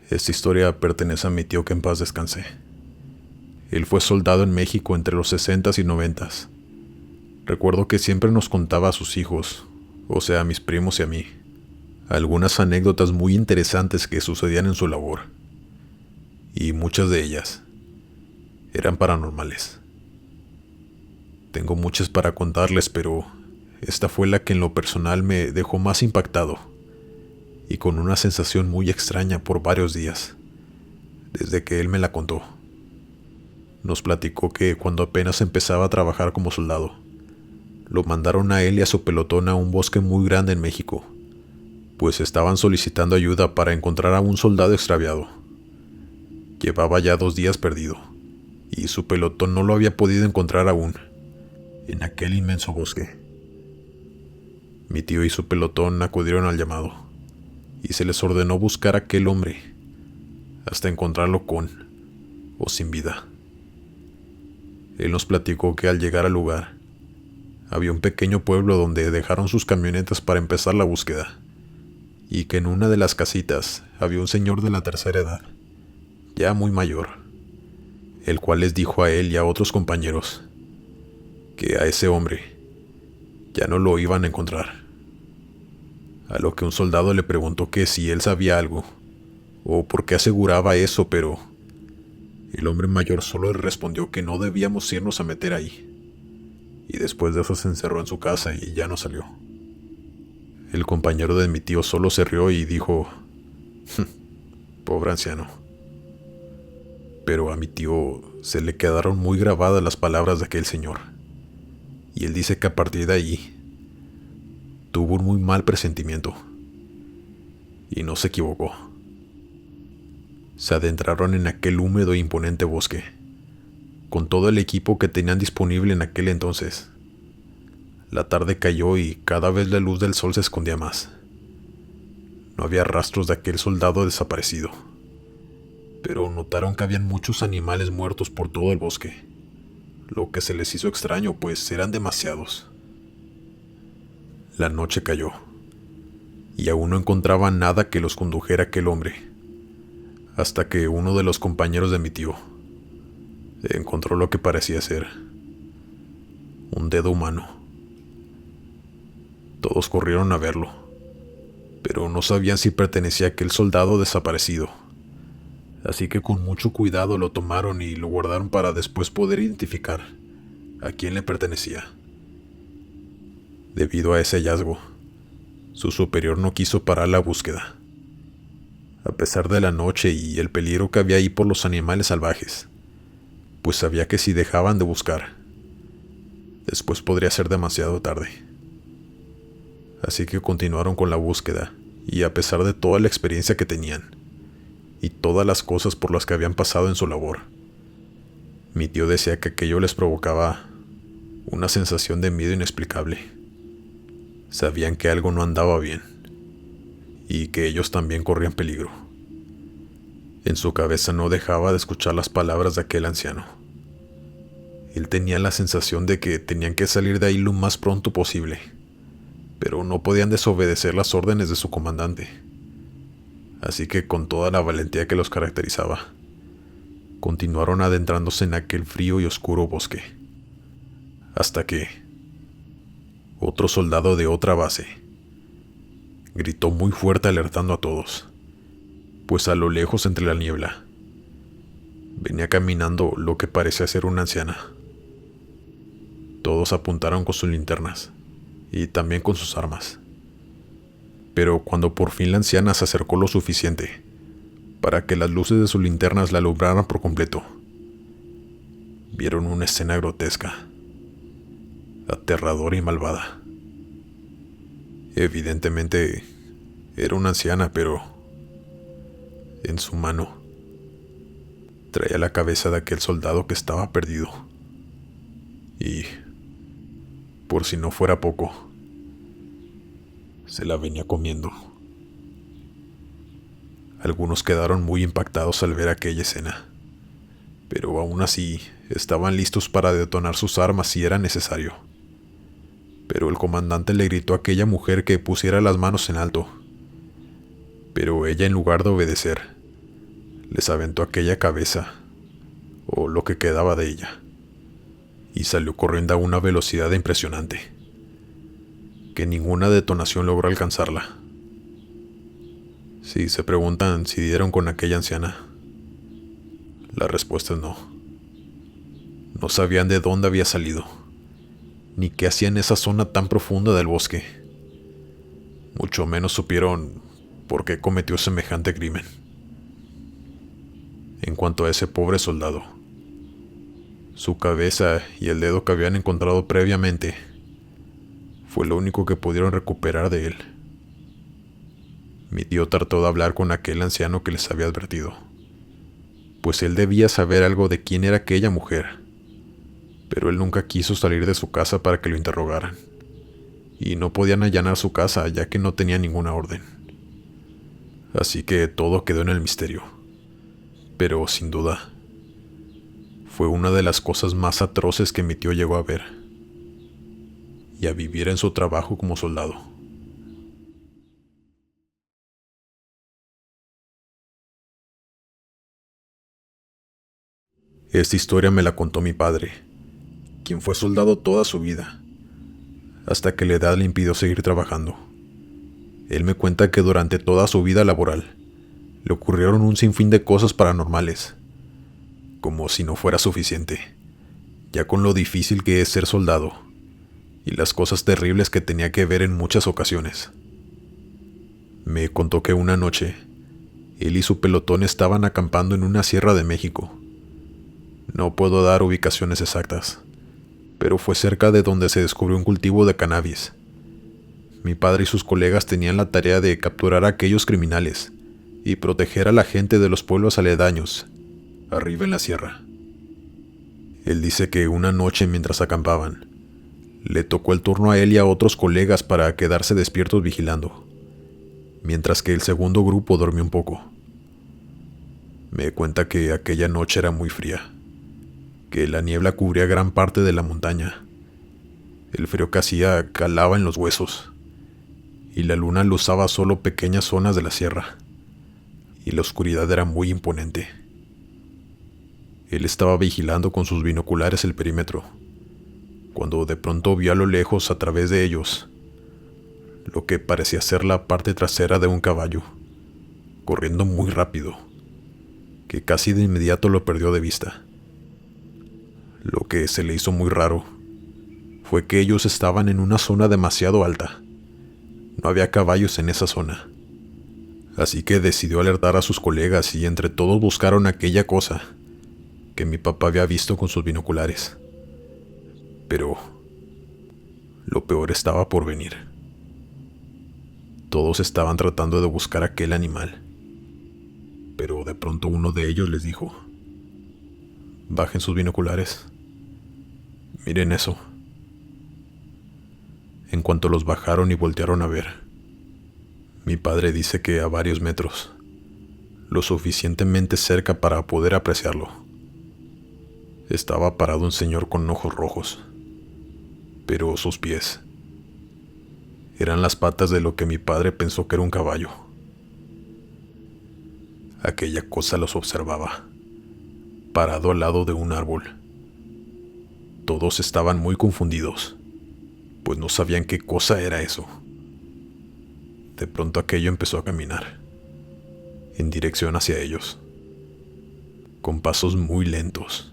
Esta historia pertenece a mi tío, que en paz descanse. Él fue soldado en México entre los 60s y 90s. Recuerdo que siempre nos contaba a sus hijos, o sea, a mis primos y a mí, algunas anécdotas muy interesantes que sucedían en su labor. Y muchas de ellas eran paranormales. Tengo muchas para contarles, pero esta fue la que en lo personal me dejó más impactado y con una sensación muy extraña por varios días, desde que él me la contó. Nos platicó que cuando apenas empezaba a trabajar como soldado, lo mandaron a él y a su pelotón a un bosque muy grande en México, pues estaban solicitando ayuda para encontrar a un soldado extraviado. Llevaba ya 2 días perdido, y su pelotón no lo había podido encontrar aún, en aquel inmenso bosque. Mi tío y su pelotón acudieron al llamado, y se les ordenó buscar a aquel hombre, hasta encontrarlo con o sin vida. Él nos platicó que al llegar al lugar, había un pequeño pueblo donde dejaron sus camionetas para empezar la búsqueda, y que en una de las casitas había un señor de la tercera edad, ya muy mayor, el cual les dijo a él y a otros compañeros que a ese hombre ya no lo iban a encontrar. A lo que un soldado le preguntó que si él sabía algo, o por qué aseguraba eso, pero el hombre mayor solo le respondió que no debíamos irnos a meter ahí, y después de eso se encerró en su casa y ya no salió. El compañero de mi tío solo se rió y dijo: pobre anciano. Pero a mi tío se le quedaron muy grabadas las palabras de aquel señor, y él dice que a partir de ahí tuvo un muy mal presentimiento, y no se equivocó. Se adentraron en aquel húmedo e imponente bosque, con todo el equipo que tenían disponible en aquel entonces. La tarde cayó y cada vez la luz del sol se escondía más. No había rastros de aquel soldado desaparecido, pero notaron que habían muchos animales muertos por todo el bosque, lo que se les hizo extraño, pues eran demasiados. La noche cayó, y aún no encontraban nada que los condujera a aquel hombre, hasta que uno de los compañeros de mi tío encontró lo que parecía ser un dedo humano. Todos corrieron a verlo, pero no sabían si pertenecía a aquel soldado desaparecido, así que con mucho cuidado lo tomaron y lo guardaron para después poder identificar a quién le pertenecía. Debido a ese hallazgo, su superior no quiso parar la búsqueda, a pesar de la noche y el peligro que había ahí por los animales salvajes, pues sabía que si dejaban de buscar, después podría ser demasiado tarde. Así que continuaron con la búsqueda, y a pesar de toda la experiencia que tenían, y todas las cosas por las que habían pasado en su labor, mi tío decía que aquello les provocaba una sensación de miedo inexplicable. Sabían que algo no andaba bien, y que ellos también corrían peligro. En su cabeza no dejaba de escuchar las palabras de aquel anciano. Él tenía la sensación de que tenían que salir de ahí lo más pronto posible, pero no podían desobedecer las órdenes de su comandante. Así que con toda la valentía que los caracterizaba, continuaron adentrándose en aquel frío y oscuro bosque, hasta que otro soldado de otra base gritó muy fuerte alertando a todos, pues a lo lejos entre la niebla venía caminando lo que parecía ser una anciana. Todos apuntaron con sus linternas y también con sus armas, pero cuando por fin la anciana se acercó lo suficiente para que las luces de sus linternas la alumbraran por completo, vieron una escena grotesca, aterradora y malvada. Evidentemente era una anciana, pero en su mano traía la cabeza de aquel soldado que estaba perdido. Y, por si no fuera poco, se la venía comiendo. Algunos quedaron muy impactados al ver aquella escena, pero aún así estaban listos para detonar sus armas si era necesario. Pero el comandante le gritó a aquella mujer que pusiera las manos en alto, pero ella, en lugar de obedecer, les aventó aquella cabeza, o lo que quedaba de ella, y salió corriendo a una velocidad impresionante, que ninguna detonación logró alcanzarla. Si se preguntan si dieron con aquella anciana, la respuesta es no. No sabían de dónde había salido, ni qué hacía en esa zona tan profunda del bosque. Mucho menos supieron por qué cometió semejante crimen. En cuanto a ese pobre soldado, su cabeza y el dedo que habían encontrado previamente fue lo único que pudieron recuperar de él. Mi tío trató de hablar con aquel anciano que les había advertido, pues él debía saber algo de quién era aquella mujer, pero él nunca quiso salir de su casa para que lo interrogaran, y no podían allanar su casa ya que no tenía ninguna orden. Así que todo quedó en el misterio. Pero sin duda, fue una de las cosas más atroces que mi tío llegó a ver y a vivir en su trabajo como soldado. Esta historia me la contó mi padre, quien fue soldado toda su vida, hasta que la edad le impidió seguir trabajando. Él me cuenta que durante toda su vida laboral le ocurrieron un sinfín de cosas paranormales, como si no fuera suficiente, ya con lo difícil que es ser soldado y las cosas terribles que tenía que ver en muchas ocasiones. Me contó que una noche, él y su pelotón estaban acampando en una sierra de México. No puedo dar ubicaciones exactas, pero fue cerca de donde se descubrió un cultivo de cannabis. Mi padre y sus colegas tenían la tarea de capturar a aquellos criminales y proteger a la gente de los pueblos aledaños, arriba en la sierra. Él dice que una noche mientras acampaban, le tocó el turno a él y a otros colegas para quedarse despiertos vigilando, mientras que el segundo grupo dormió un poco. Me cuenta que aquella noche era muy fría, que la niebla cubría gran parte de la montaña. El frío que hacía calaba en los huesos, y la luna luzaba solo pequeñas zonas de la sierra, y la oscuridad era muy imponente. Él estaba vigilando con sus binoculares el perímetro, cuando de pronto vio a lo lejos a través de ellos lo que parecía ser la parte trasera de un caballo, corriendo muy rápido, que casi de inmediato lo perdió de vista. Lo que se le hizo muy raro fue que ellos estaban en una zona demasiado alta. No había caballos en esa zona. Así que decidió alertar a sus colegas y entre todos buscaron aquella cosa que mi papá había visto con sus binoculares. Pero lo peor estaba por venir. Todos estaban tratando de buscar aquel animal, pero de pronto uno de ellos les dijo: «Bajen sus binoculares. Miren eso». En cuanto los bajaron y voltearon a ver, mi padre dice que a varios metros, lo suficientemente cerca para poder apreciarlo, estaba parado un señor con ojos rojos, pero sus pies eran las patas de lo que mi padre pensó que era un caballo. Aquella cosa los observaba, parado al lado de un árbol. Todos estaban muy confundidos, pues no sabían qué cosa era eso. De pronto aquello empezó a caminar, en dirección hacia ellos, con pasos muy lentos.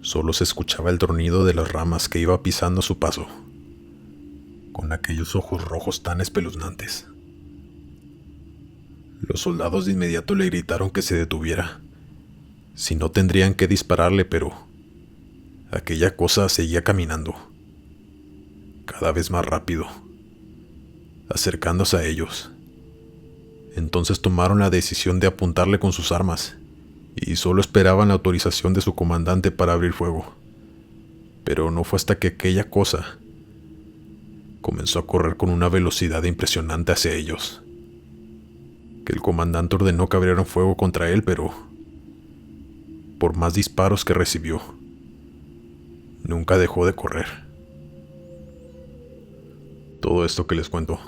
Solo se escuchaba el tronido de las ramas que iba pisando a su paso, con aquellos ojos rojos tan espeluznantes. Los soldados de inmediato le gritaron que se detuviera, si no tendrían que dispararle, pero aquella cosa seguía caminando, cada vez más rápido, acercándose a ellos. Entonces tomaron la decisión de apuntarle con sus armas, y solo esperaban la autorización de su comandante para abrir fuego. Pero no fue hasta que aquella cosa comenzó a correr con una velocidad impresionante hacia ellos que el comandante ordenó que abrieran fuego contra él, pero por más disparos que recibió, nunca dejó de correr. Todo esto que les cuento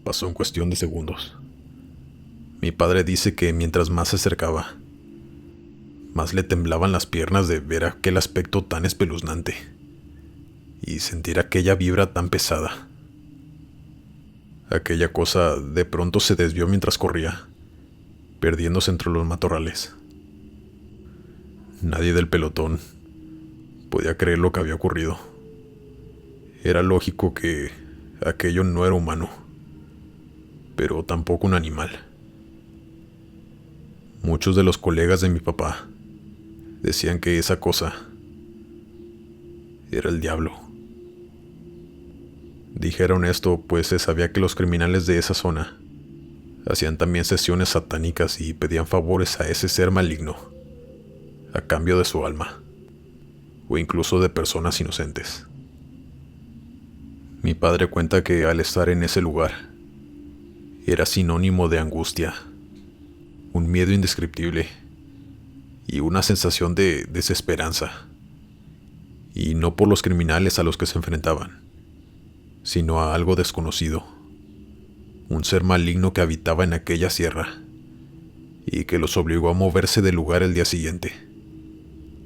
pasó en cuestión de segundos. Mi padre dice que mientras más se acercaba, más le temblaban las piernas de ver aquel aspecto tan espeluznante y sentir aquella vibra tan pesada. Aquella cosa de pronto se desvió mientras corría, perdiéndose entre los matorrales. Nadie del pelotón podía creer lo que había ocurrido. Era lógico que aquello no era humano, pero tampoco un animal. Muchos de los colegas de mi papá decían que esa cosa era el diablo. Dijeron esto pues se sabía que los criminales de esa zona hacían también sesiones satánicas y pedían favores a ese ser maligno a cambio de su alma, o incluso de personas inocentes. Mi padre cuenta que al estar en ese lugar era sinónimo de angustia, un miedo indescriptible y una sensación de desesperanza, y no por los criminales a los que se enfrentaban, sino a algo desconocido, un ser maligno que habitaba en aquella sierra y que los obligó a moverse del lugar el día siguiente,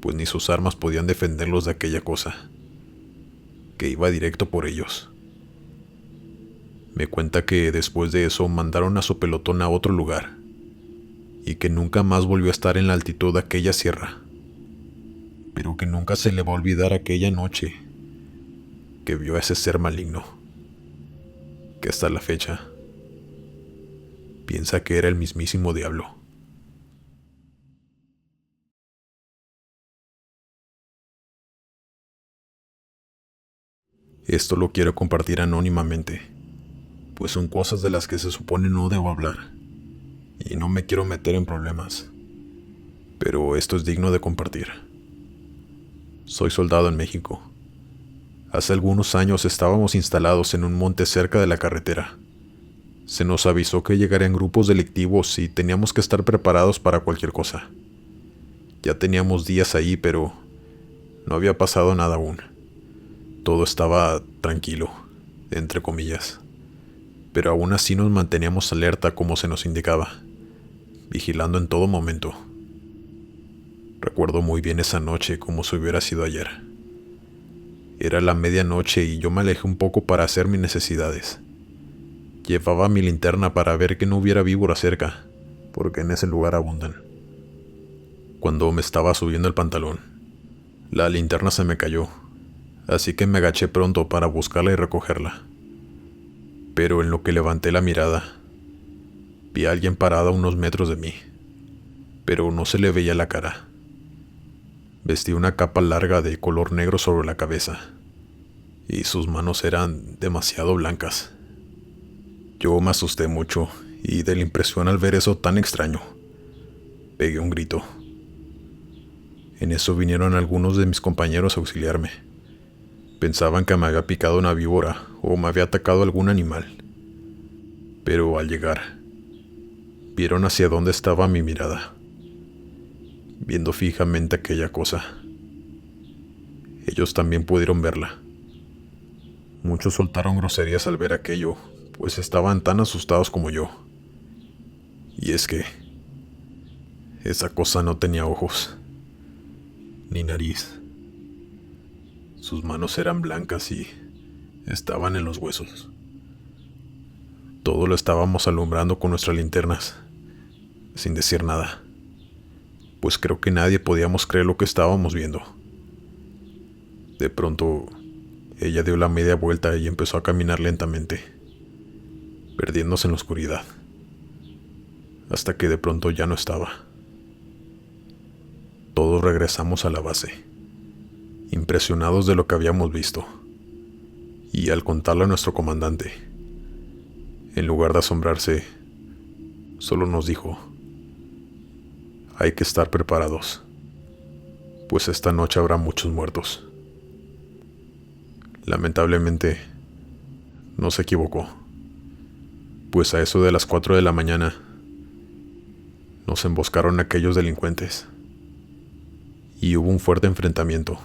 pues ni sus armas podían defenderlos de aquella cosa, que iba directo por ellos. Me cuenta que después de eso mandaron a su pelotón a otro lugar, y que nunca más volvió a estar en la altitud de aquella sierra, pero que nunca se le va a olvidar aquella noche que vio a ese ser maligno, que hasta la fecha piensa que era el mismísimo diablo. Esto lo quiero compartir anónimamente, pues son cosas de las que se supone no debo hablar, y no me quiero meter en problemas, pero esto es digno de compartir. Soy soldado en México. Hace algunos años estábamos instalados en un monte cerca de la carretera. Se nos avisó que llegarían grupos delictivos y teníamos que estar preparados para cualquier cosa. Ya teníamos días ahí, pero no había pasado nada aún. Todo estaba tranquilo, entre comillas, pero aún así nos manteníamos alerta como se nos indicaba, vigilando en todo momento. Recuerdo muy bien esa noche como si hubiera sido ayer. Era la medianoche y yo me alejé un poco para hacer mis necesidades. Llevaba mi linterna para ver que no hubiera víboras cerca, porque en ese lugar abundan. Cuando me estaba subiendo el pantalón, la linterna se me cayó, así que me agaché pronto para buscarla y recogerla. Pero en lo que levanté la mirada, vi a alguien parado a unos metros de mí, pero no se le veía la cara. Vestía una capa larga de color negro sobre la cabeza, y sus manos eran demasiado blancas. Yo me asusté mucho, y de la impresión al ver eso tan extraño, pegué un grito. En eso vinieron algunos de mis compañeros a auxiliarme. Pensaban que me había picado una víbora o me había atacado algún animal. Pero al llegar, vieron hacia dónde estaba mi mirada, viendo fijamente aquella cosa. Ellos también pudieron verla. Muchos soltaron groserías al ver aquello, pues estaban tan asustados como yo. Y es que esa cosa no tenía ojos, ni nariz. Sus manos eran blancas y estaban en los huesos. Todo lo estábamos alumbrando con nuestras linternas, sin decir nada, pues creo que nadie podíamos creer lo que estábamos viendo. De pronto, ella dio la media vuelta y empezó a caminar lentamente, perdiéndose en la oscuridad, hasta que de pronto ya no estaba. Todos regresamos a la base, impresionados de lo que habíamos visto, y al contarlo a nuestro comandante, en lugar de asombrarse, solo nos dijo: hay que estar preparados, pues esta noche habrá muchos muertos. Lamentablemente, no se equivocó, pues a eso de las 4 de la mañana nos emboscaron aquellos delincuentes y hubo un fuerte enfrentamiento,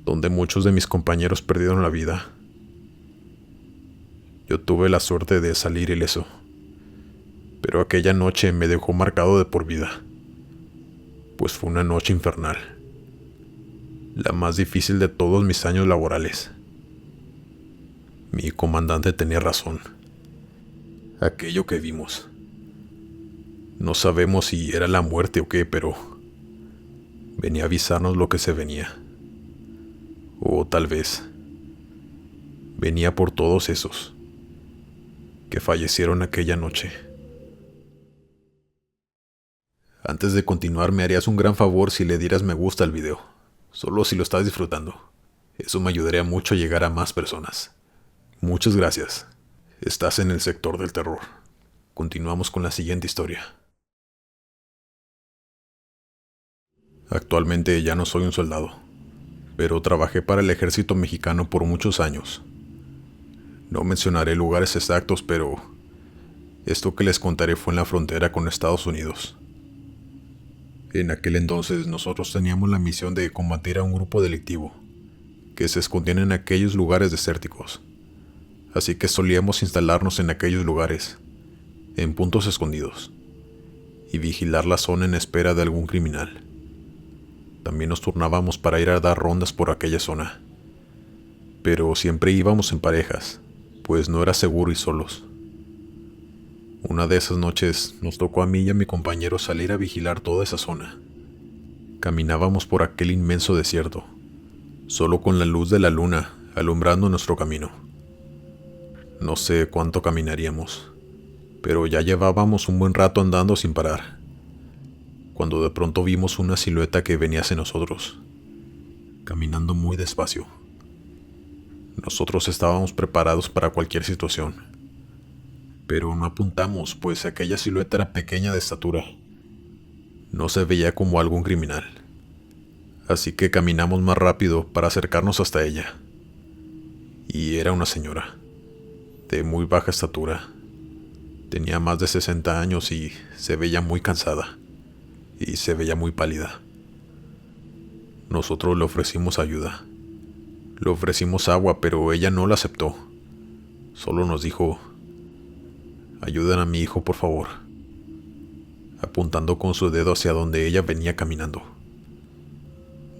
donde muchos de mis compañeros perdieron la vida. Yo tuve la suerte de salir ileso, Pero aquella noche me dejó marcado de por vida, pues fue una noche infernal, la más difícil de todos mis años laborales. Mi comandante tenía razón. Aquello que vimos, no sabemos si era la muerte o qué, pero venía a avisarnos lo que se venía. O tal vez venía por todos esos que fallecieron aquella noche. Antes de continuar, me harías un gran favor si le dieras me gusta al video, solo si lo estás disfrutando. Eso me ayudaría mucho a llegar a más personas. Muchas gracias. Estás en el sector del terror. Continuamos con la siguiente historia. Actualmente ya no soy un soldado, pero trabajé para el ejército mexicano por muchos años. No mencionaré lugares exactos, pero esto que les contaré fue en la frontera con Estados Unidos. En aquel entonces nosotros teníamos la misión de combatir a un grupo delictivo que se escondían en aquellos lugares desérticos. Así que solíamos instalarnos en aquellos lugares, en puntos escondidos, y vigilar la zona en espera de algún criminal. También nos turnábamos para ir a dar rondas por aquella zona, pero siempre íbamos en parejas, pues no era seguro ir solos. Una de esas noches nos tocó a mí y a mi compañero salir a vigilar toda esa zona. Caminábamos por aquel inmenso desierto, solo con la luz de la luna alumbrando nuestro camino. No sé cuánto caminaríamos, pero ya llevábamos un buen rato andando sin parar, cuando de pronto vimos una silueta que venía hacia nosotros, caminando muy despacio. Nosotros estábamos preparados para cualquier situación, pero no apuntamos, pues aquella silueta era pequeña de estatura. No se veía como algún criminal, así que caminamos más rápido para acercarnos hasta ella. Y era una señora, de muy baja estatura. Tenía más de 60 años y se veía muy cansada, y se veía muy pálida. Nosotros le ofrecimos ayuda. Le ofrecimos agua, pero ella no la aceptó. Solo nos dijo: «Ayuden a mi hijo, por favor», apuntando con su dedo hacia donde ella venía caminando.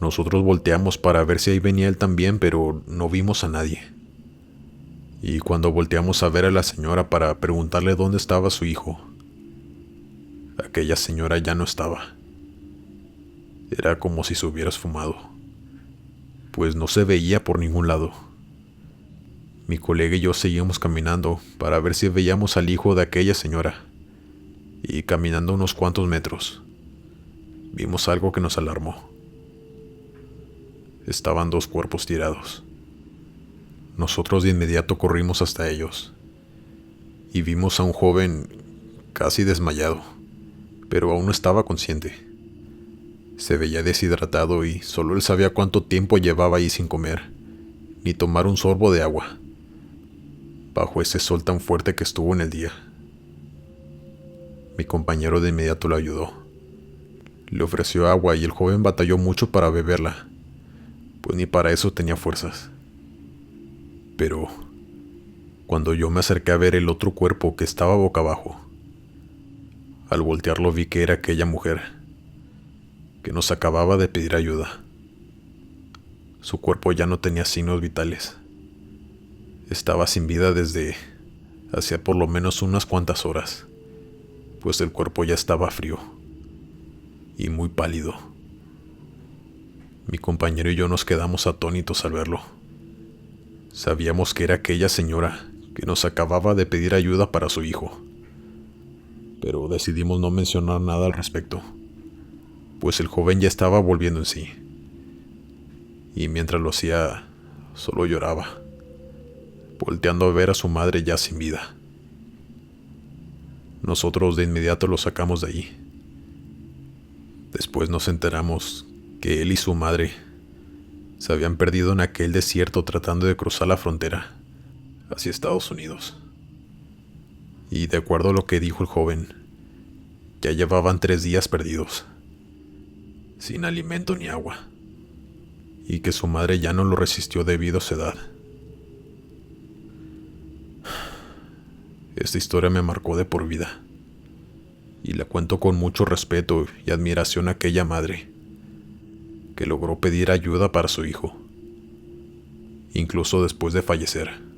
Nosotros volteamos para ver si ahí venía él también, pero no vimos a nadie. Y cuando volteamos a ver a la señora para preguntarle dónde estaba su hijo, aquella señora ya no estaba. Era como si se hubiera esfumado, pues no se veía por ningún lado. Mi colega y yo seguíamos caminando para ver si veíamos al hijo de aquella señora, y caminando unos cuantos metros, vimos algo que nos alarmó. Estaban dos cuerpos tirados. Nosotros de inmediato corrimos hasta ellos, y vimos a un joven casi desmayado, pero aún no estaba consciente. Se veía deshidratado y solo él sabía cuánto tiempo llevaba ahí sin comer, ni tomar un sorbo de agua, bajo ese sol tan fuerte que estuvo en el día. Mi compañero de inmediato lo ayudó. Le ofreció agua y el joven batalló mucho para beberla, pues ni para eso tenía fuerzas. Pero cuando yo me acerqué a ver el otro cuerpo que estaba boca abajo, al voltearlo vi que era aquella mujer que nos acababa de pedir ayuda. Su cuerpo ya no tenía signos vitales. Estaba sin vida desde hacía por lo menos unas cuantas horas, pues el cuerpo ya estaba frío y muy pálido. Mi compañero y yo nos quedamos atónitos al verlo. Sabíamos que era aquella señora que nos acababa de pedir ayuda para su hijo, pero decidimos no mencionar nada al respecto, pues el joven ya estaba volviendo en sí, y mientras lo hacía, solo lloraba, volteando a ver a su madre ya sin vida. Nosotros de inmediato lo sacamos de ahí. Después nos enteramos que él y su madre se habían perdido en aquel desierto tratando de cruzar la frontera hacia Estados Unidos. Y de acuerdo a lo que dijo el joven, ya llevaban 3 días perdidos, sin alimento ni agua, y que su madre ya no lo resistió debido a su edad. Esta historia me marcó de por vida, y le cuento con mucho respeto y admiración a aquella madre que logró pedir ayuda para su hijo, incluso después de fallecer.